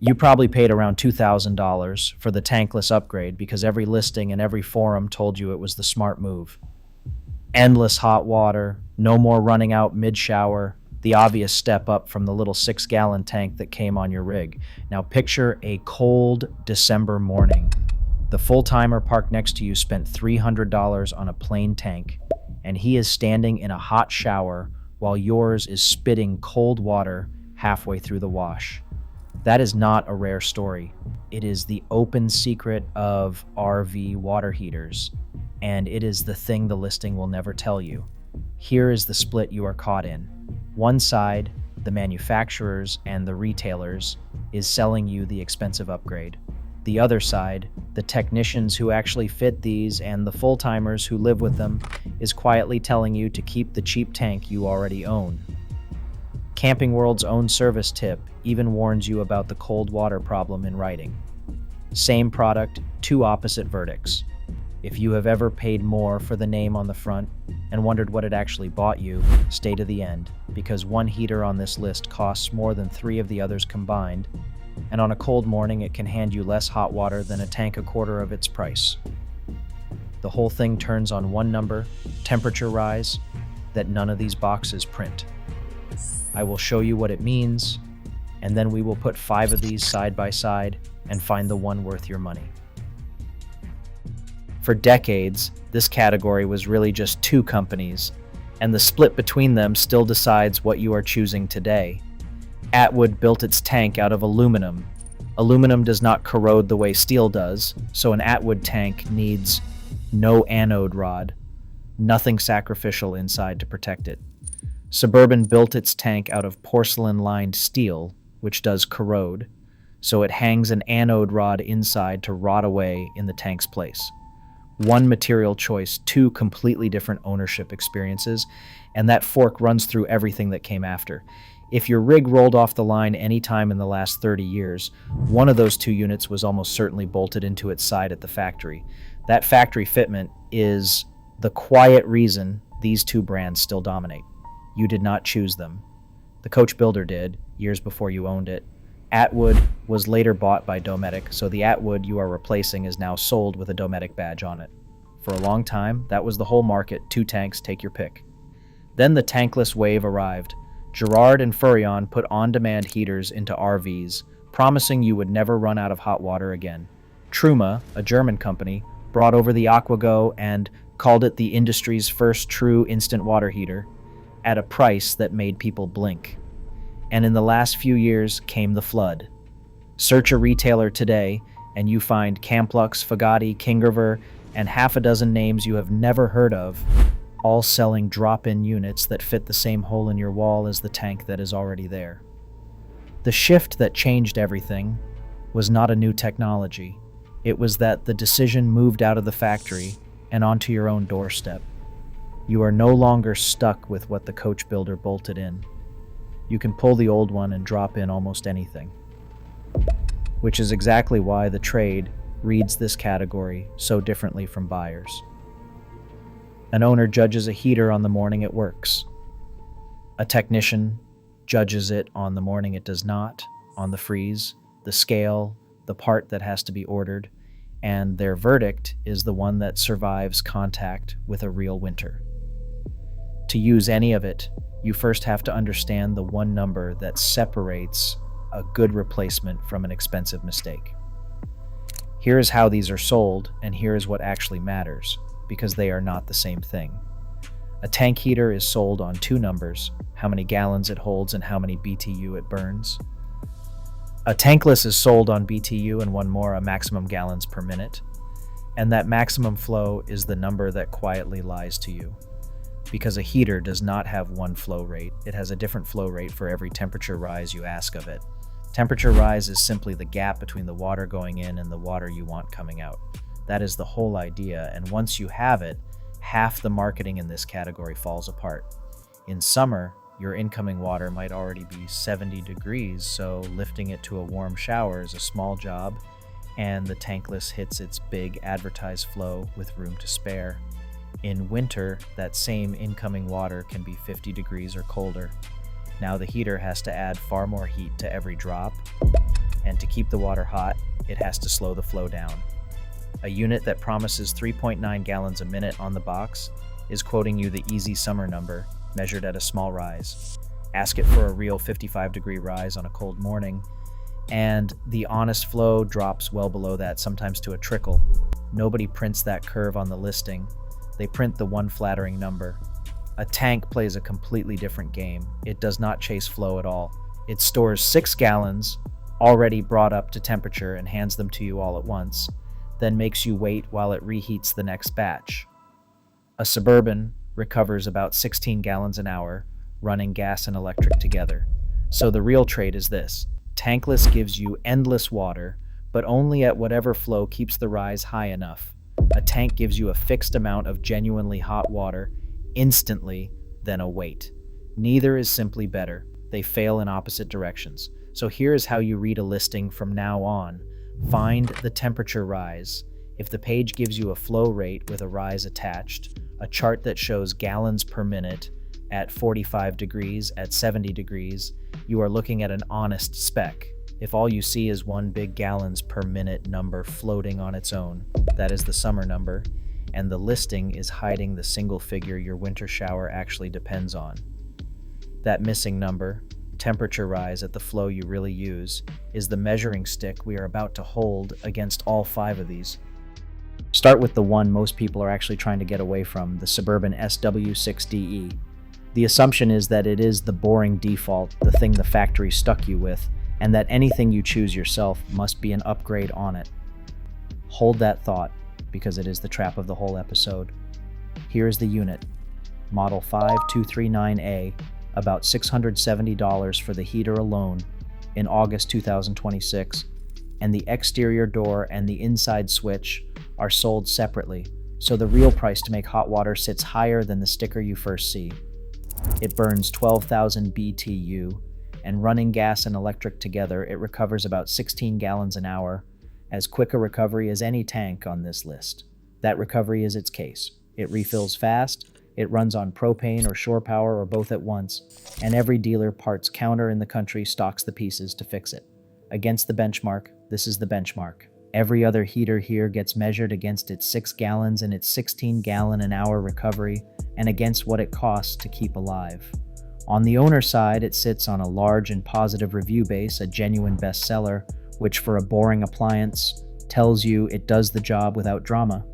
You probably paid around $2,000 for the tankless upgrade because every listing and every forum told you it was the smart move. Endless hot water, no more running out mid-shower, the obvious step up from the little 6-gallon tank that came on your rig. Now picture a cold December morning. The full-timer parked next to you spent $300 on a plain tank, and he is standing in a hot shower while yours is spitting cold water halfway through the wash. That is not a rare story. It is the open secret of RV water heaters, and it is the thing the listing will never tell you. Here is the split you are caught in. One side, the manufacturers and the retailers, is selling you the expensive upgrade. The other side, the technicians who actually fit these and the full-timers who live with them, is quietly telling you to keep the cheap tank you already own. Camping World's own service tip even warns you about the cold water problem in writing. Same product, two opposite verdicts. If you have ever paid more for the name on the front and wondered what it actually bought you, stay to the end, because one heater on this list costs more than 3 of the others combined, and on a cold morning it can hand you less hot water than a tank a quarter of its price. The whole thing turns on one number, temperature rise, that none of these boxes print. I will show you what it means, and then we will put 5 of these side by side and find the one worth your money. For decades, this category was really just 2 companies, and the split between them still decides what you are choosing today. Atwood built its tank out of aluminum. Aluminum does not corrode the way steel does, so an Atwood tank needs no anode rod, nothing sacrificial inside to protect it. Suburban built its tank out of porcelain-lined steel, which does corrode, so it hangs an anode rod inside to rot away in the tank's place. One material choice, 2 completely different ownership experiences, and that fork runs through everything that came after. If your rig rolled off the line any time in the last 30 years, one of those 2 units was almost certainly bolted into its side at the factory. That factory fitment is the quiet reason these 2 brands still dominate. You did not choose them. The coach builder did, years before you owned it. Atwood was later bought by Dometic, so the Atwood you are replacing is now sold with a Dometic badge on it. For a long time, that was the whole market, 2 tanks, take your pick. Then the tankless wave arrived. Gerard and Furrion put on-demand heaters into RVs, promising you would never run out of hot water again. Truma, a German company, brought over the AquaGo and called it the industry's first true instant water heater, at a price that made people blink. And in the last few years came the flood. Search a retailer today, and you find Camplux, Fagati, Kingerver, and half a dozen names you have never heard of, all selling drop-in units that fit the same hole in your wall as the tank that is already there. The shift that changed everything was not a new technology. It was that the decision moved out of the factory and onto your own doorstep. You are no longer stuck with what the coach builder bolted in. You can pull the old one and drop in almost anything. Which is exactly why the trade reads this category so differently from buyers. An owner judges a heater on the morning it works. A technician judges it on the morning it does not, on the freeze, the scale, the part that has to be ordered, and their verdict is the one that survives contact with a real winter. To use any of it, you first have to understand the one number that separates a good replacement from an expensive mistake. Here is how these are sold, and here is what actually matters, because they are not the same thing. A tank heater is sold on 2 numbers, how many gallons it holds and how many BTU it burns. A tankless is sold on BTU and one more, a maximum gallons per minute, and that maximum flow is the number that quietly lies to you. Because a heater does not have one flow rate, it has a different flow rate for every temperature rise you ask of it. Temperature rise is simply the gap between the water going in and the water you want coming out. That is the whole idea, and once you have it, half the marketing in this category falls apart. In summer, your incoming water might already be 70 degrees, so lifting it to a warm shower is a small job, and the tankless hits its big advertised flow with room to spare. In winter, that same incoming water can be 50 degrees or colder. Now the heater has to add far more heat to every drop, and to keep the water hot, it has to slow the flow down. A unit that promises 3.9 gallons a minute on the box is quoting you the easy summer number, measured at a small rise. Ask it for a real 55-degree rise on a cold morning, and the honest flow drops well below that, sometimes to a trickle. Nobody prints that curve on the listing. They print the one flattering number. A tank plays a completely different game. It does not chase flow at all. It stores 6 gallons, already brought up to temperature, and hands them to you all at once, then makes you wait while it reheats the next batch. A Suburban recovers about 16 gallons an hour, running gas and electric together. So the real trade is this. Tankless gives you endless water, but only at whatever flow keeps the rise high enough. A tank gives you a fixed amount of genuinely hot water instantly, then a wait. Neither is simply better. They fail in opposite directions. So here is how you read a listing from now on. Find the temperature rise. If the page gives you a flow rate with a rise attached, a chart that shows gallons per minute at 45 degrees, at 70 degrees, you are looking at an honest spec. If all you see is one big gallons per minute number floating on its own, that is the summer number, and the listing is hiding the single figure your winter shower actually depends on. That missing number, temperature rise at the flow you really use, is the measuring stick we are about to hold against all 5 of these. Start with the one most people are actually trying to get away from, the Suburban SW6DE. The assumption is that it is the boring default, the thing the factory stuck you with, and that anything you choose yourself must be an upgrade on it. Hold that thought, because it is the trap of the whole episode. Here is the unit, Model 5239A, about $670 for the heater alone in August 2026, and the exterior door and the inside switch are sold separately, so the real price to make hot water sits higher than the sticker you first see. It burns 12,000 BTU, and running gas and electric together, it recovers about 16 gallons an hour, as quick a recovery as any tank on this list. That recovery is its case. It refills fast, it runs on propane or shore power or both at once, and every dealer parts counter in the country stocks the pieces to fix it. Against the benchmark, this is the benchmark. Every other heater here gets measured against its 6 gallons and its 16 gallon an hour recovery, and against what it costs to keep alive. On the owner side, it sits on a large and positive review base, a genuine bestseller, which for a boring appliance tells you it does the job without drama.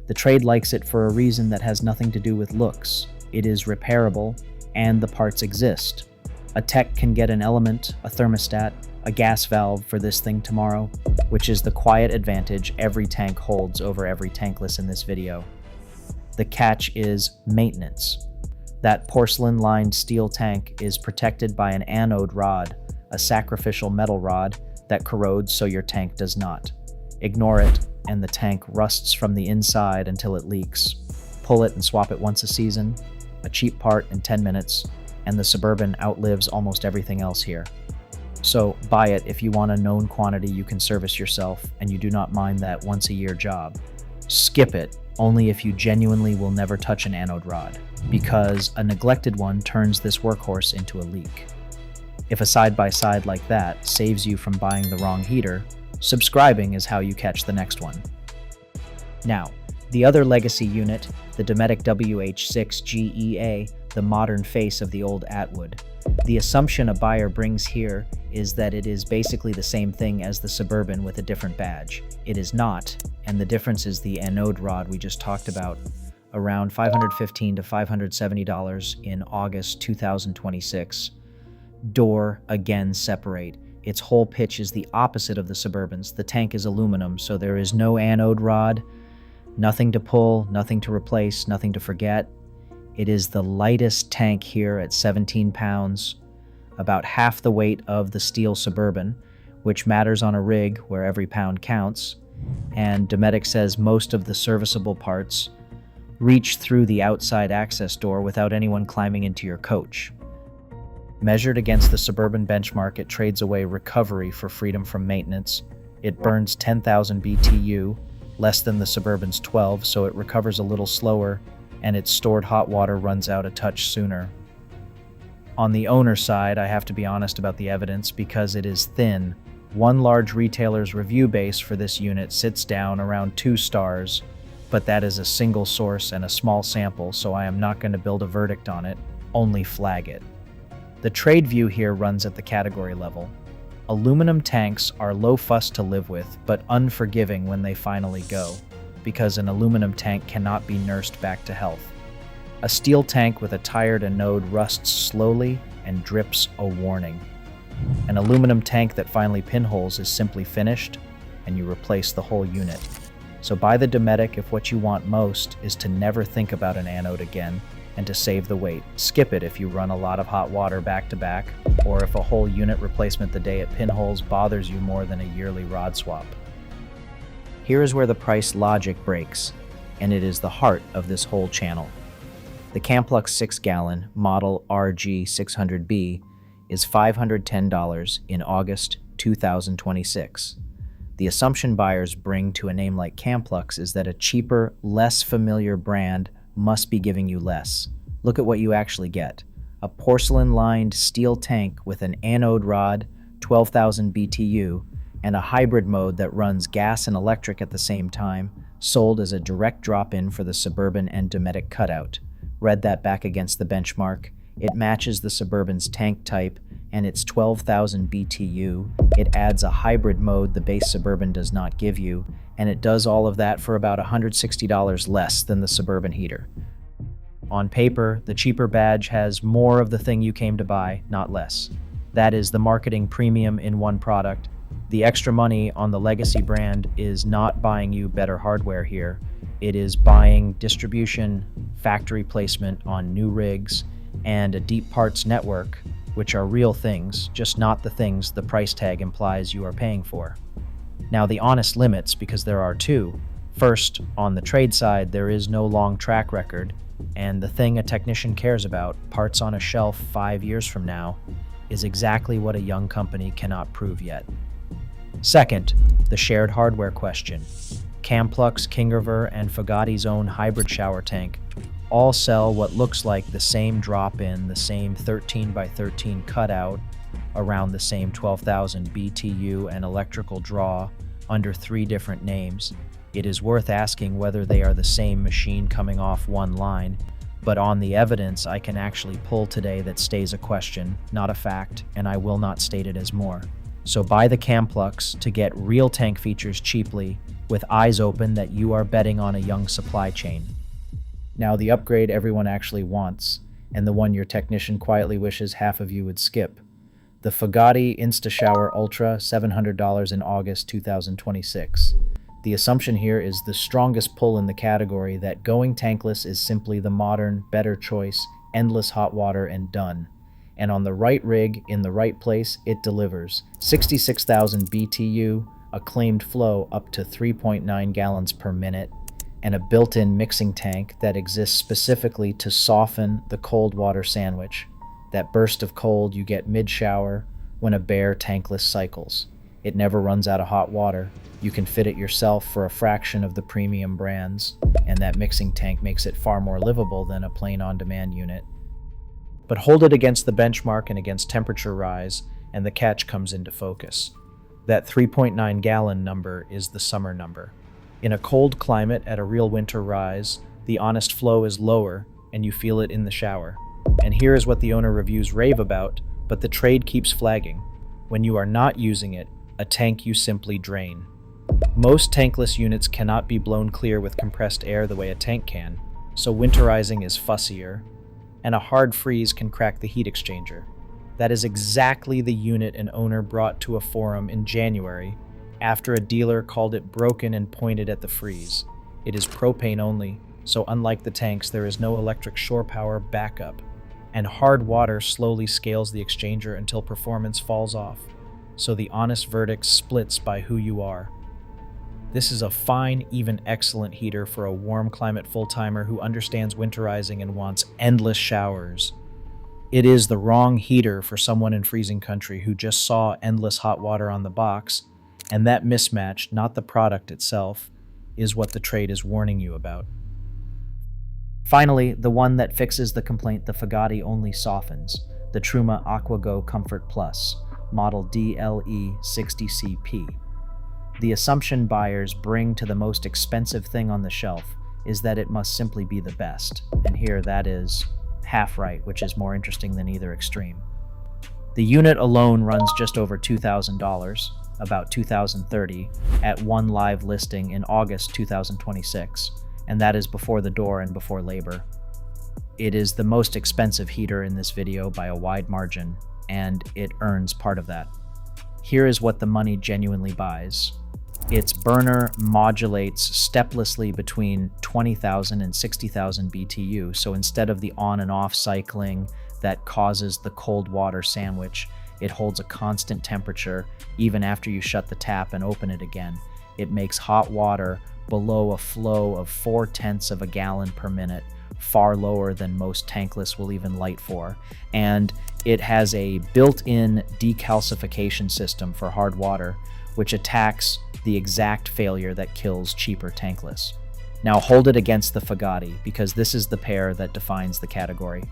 The trade likes it for a reason that has nothing to do with looks. It is repairable, and the parts exist. A tech can get an element, a thermostat, a gas valve for this thing tomorrow, which is the quiet advantage every tank holds over every tankless in this video. The catch is maintenance. That porcelain-lined steel tank is protected by an anode rod, a sacrificial metal rod that corrodes so your tank does not. Ignore it, and the tank rusts from the inside until it leaks. Pull it and swap it once a season, a cheap part in 10 minutes, and the Suburban outlives almost everything else here. So buy it if you want a known quantity you can service yourself and you do not mind that once-a-year job. Skip it only if you genuinely will never touch an anode rod, because a neglected one turns this workhorse into a leak. If a side-by-side like that saves you from buying the wrong heater, subscribing is how you catch the next one. Now, the other legacy unit, the Dometic WH6GEA, the modern face of the old Atwood. The assumption a buyer brings here is that it is basically the same thing as the Suburban with a different badge. It is not, and the difference is the anode rod we just talked about, around $515 to $570 in August 2026. Door, again, separate. Its whole pitch is the opposite of the Suburban's. The tank is aluminum, so there is no anode rod, nothing to pull, nothing to replace, nothing to forget. It is the lightest tank here at 17 pounds, about half the weight of the steel Suburban, which matters on a rig where every pound counts, and Dometic says most of the serviceable parts reach through the outside access door without anyone climbing into your coach. Measured against the Suburban benchmark, it trades away recovery for freedom from maintenance. It burns 10,000 BTU, less than the Suburban's 12, so it recovers a little slower, and its stored hot water runs out a touch sooner. On the owner side, I have to be honest about the evidence because it is thin, One large retailer's review base for this unit sits down around 2 stars, but that is a single source and a small sample, so I am not going to build a verdict on it, only flag it. The trade view here runs at the category level. Aluminum tanks are low fuss to live with, but unforgiving when they finally go, because an aluminum tank cannot be nursed back to health. A steel tank with a tired anode rusts slowly and drips a warning. An aluminum tank that finally pinholes is simply finished, and you replace the whole unit. So buy the Dometic if what you want most is to never think about an anode again, and to save the weight. Skip it if you run a lot of hot water back to back, or if a whole unit replacement the day it pinholes bothers you more than a yearly rod swap. Here is where the price logic breaks, and it is the heart of this whole channel. The Camplux 6-gallon model RG600B is $510 in August 2026. The assumption buyers bring to a name like Camplux is that a cheaper, less familiar brand must be giving you less. Look at what you actually get. A porcelain-lined steel tank with an anode rod, 12,000 BTU, and a hybrid mode that runs gas and electric at the same time, sold as a direct drop-in for the Suburban and Dometic cutout. Read that back against the benchmark. It matches the Suburban's tank type, and it's 12,000 BTU. It adds a hybrid mode the base Suburban does not give you, and it does all of that for about $160 less than the Suburban heater. On paper, the cheaper badge has more of the thing you came to buy, not less. That is the marketing premium in one product. The extra money on the legacy brand is not buying you better hardware here. It is buying distribution, factory placement on new rigs, and a deep parts network, which are real things, just not the things the price tag implies you are paying for. Now, the honest limits, because there are two. First, on the trade side, there is no long track record, and the thing a technician cares about, parts on a shelf 5 years from now, is exactly what a young company cannot prove yet. Second, the shared hardware question. Camplux, Kingerver, and Fugati's own hybrid shower tank all sell what looks like the same drop-in, the same 13x13 cutout, around the same 12,000 BTU and electrical draw under 3 different names. It is worth asking whether they are the same machine coming off one line, but on the evidence I can actually pull today that stays a question, not a fact, and I will not state it as more. So buy the Camplux to get real tank features cheaply, with eyes open that you are betting on a young supply chain. Now, the upgrade everyone actually wants, and the one your technician quietly wishes half of you would skip. The Fugati InstaShower Ultra, $700 in August 2026. The assumption here is the strongest pull in the category that going tankless is simply the modern, better choice, endless hot water and done. And on the right rig, in the right place, it delivers. 66,000 BTU, a claimed flow up to 3.9 gallons per minute, and a built-in mixing tank that exists specifically to soften the cold water sandwich. That burst of cold you get mid-shower when a bare tankless cycles. It never runs out of hot water. You can fit it yourself for a fraction of the premium brands, and that mixing tank makes it far more livable than a plain on-demand unit. But hold it against the benchmark and against temperature rise, and the catch comes into focus. That 3.9 gallon number is the summer number. In a cold climate at a real winter rise, the honest flow is lower, and you feel it in the shower. And here is what the owner reviews rave about, but the trade keeps flagging. When you are not using it, a tank you simply drain. Most tankless units cannot be blown clear with compressed air the way a tank can, so winterizing is fussier, and a hard freeze can crack the heat exchanger. That is exactly the unit an owner brought to a forum in January after a dealer called it broken and pointed at the freeze. It is propane only, so unlike the tanks, there is no electric shore power backup, and hard water slowly scales the exchanger until performance falls off, so the honest verdict splits by who you are. This is a fine, even excellent heater for a warm climate full-timer who understands winterizing and wants endless showers. It is the wrong heater for someone in freezing country who just saw endless hot water on the box, and that mismatch, not the product itself, is what the trade is warning you about. Finally, the one that fixes the complaint the Fugati only softens, the Truma AquaGo Comfort Plus. model DLE60CP. The assumption buyers bring to the most expensive thing on the shelf is that it must simply be the best, and here that is half right, which is more interesting than either extreme. The unit alone runs just over $2,000, about $2,030, at one live listing in August 2026, and that is before the door and before labor. It is the most expensive heater in this video by a wide margin, and it earns part of that. Here is what the money genuinely buys. Its burner modulates steplessly between 20,000 and 60,000 BTU, so instead of the on and off cycling that causes the cold water sandwich, it holds a constant temperature even after you shut the tap and open it again. It makes hot water below a flow of 0.4 of a gallon per minute, far lower than most tankless will even light for, and it has a built-in decalcification system for hard water, which attacks the exact failure that kills cheaper tankless. Now hold it against the Fagati, because this is the pair that defines the category.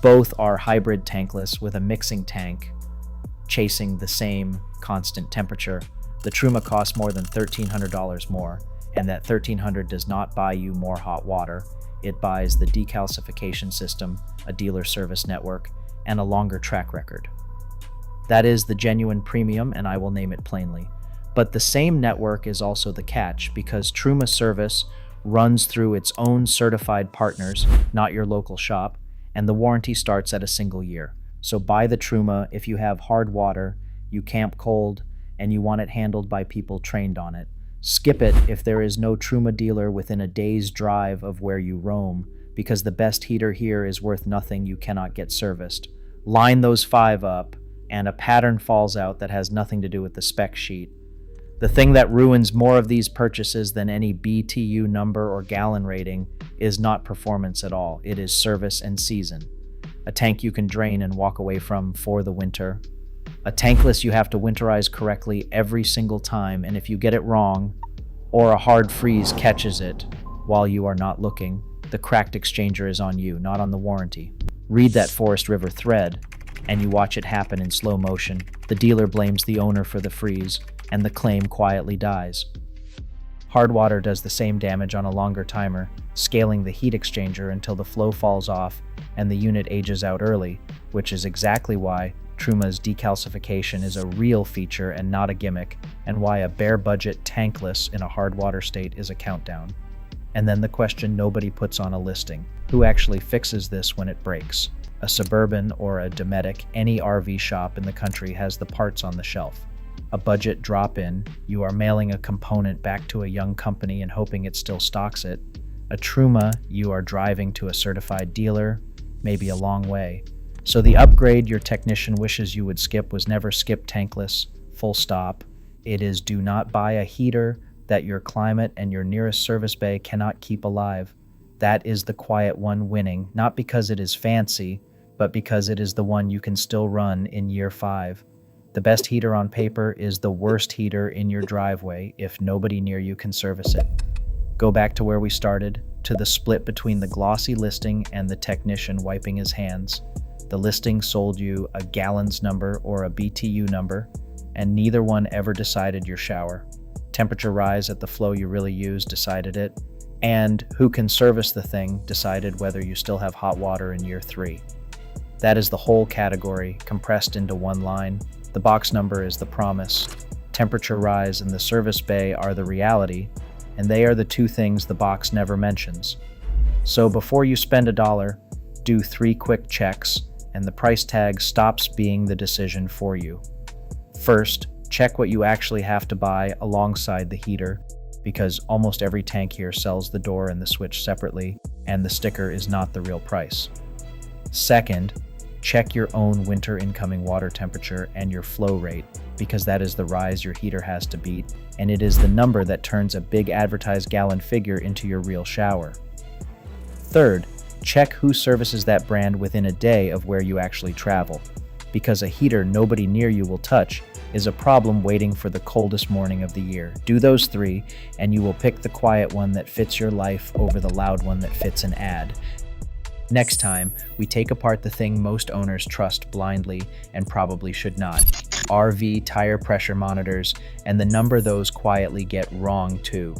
Both are hybrid tankless with a mixing tank chasing the same constant temperature. The Truma costs more than $1,300 more, and that $1,300 does not buy you more hot water. It buys the decalcification system, a dealer service network, and a longer track record. That is the genuine premium, and I will name it plainly. But the same network is also the catch, because Truma service runs through its own certified partners, not your local shop, and the warranty starts at a single year. So buy the Truma if you have hard water, you camp cold, and you want it handled by people trained on it. Skip it if there is no Truma dealer within a day's drive of where you roam, because the best heater here is worth nothing you cannot get serviced. Line those 5 up, and a pattern falls out that has nothing to do with the spec sheet. The thing that ruins more of these purchases than any BTU number or gallon rating is not performance at all. It is service and season. A tank you can drain and walk away from for the winter. A tankless you have to winterize correctly every single time, and if you get it wrong, or a hard freeze catches it while you are not looking, the cracked exchanger is on you, not on the warranty. Read that Forest River thread, and you watch it happen in slow motion. The dealer blames the owner for the freeze, and the claim quietly dies. Hard water does the same damage on a longer timer, scaling the heat exchanger until the flow falls off and the unit ages out early, which is exactly why Truma's decalcification is a real feature and not a gimmick, and why a bare budget tankless in a hard water state is a countdown. And then the question nobody puts on a listing: who actually fixes this when it breaks? A Suburban or a Dometic, any RV shop in the country has the parts on the shelf. A budget drop-in, you are mailing a component back to a young company and hoping it still stocks it. A Truma, you are driving to a certified dealer, maybe a long way. So the upgrade your technician wishes you would skip was never skip tankless, full stop. It is do not buy a heater that your climate and your nearest service bay cannot keep alive. That is the quiet one winning, not because it is fancy, but because it is the one you can still run in year 5. The best heater on paper is the worst heater in your driveway if nobody near you can service it. Go back to where we started, to the split between the glossy listing and the technician wiping his hands. The listing sold you a gallons number or a BTU number, and neither one ever decided your shower. Temperature rise at the flow you really use decided it, and who can service the thing decided whether you still have hot water in year 3. That is the whole category, compressed into one line. The box number is the promise. Temperature rise and the service bay are the reality, and they are the two things the box never mentions. So before you spend $1, do 3 quick checks, and the price tag stops being the decision for you. First, check what you actually have to buy alongside the heater, because almost every tank here sells the door and the switch separately, and the sticker is not the real price. Second, check your own winter incoming water temperature and your flow rate, because that is the rise your heater has to beat, and it is the number that turns a big advertised gallon figure into your real shower. Third, check who services that brand within a day of where you actually travel, because a heater nobody near you will touch is a problem waiting for the coldest morning of the year. Do those 3, and you will pick the quiet one that fits your life over the loud one that fits an ad. Next time, we take apart the thing most owners trust blindly and probably should not. RV tire pressure monitors, and the number those quietly get wrong too.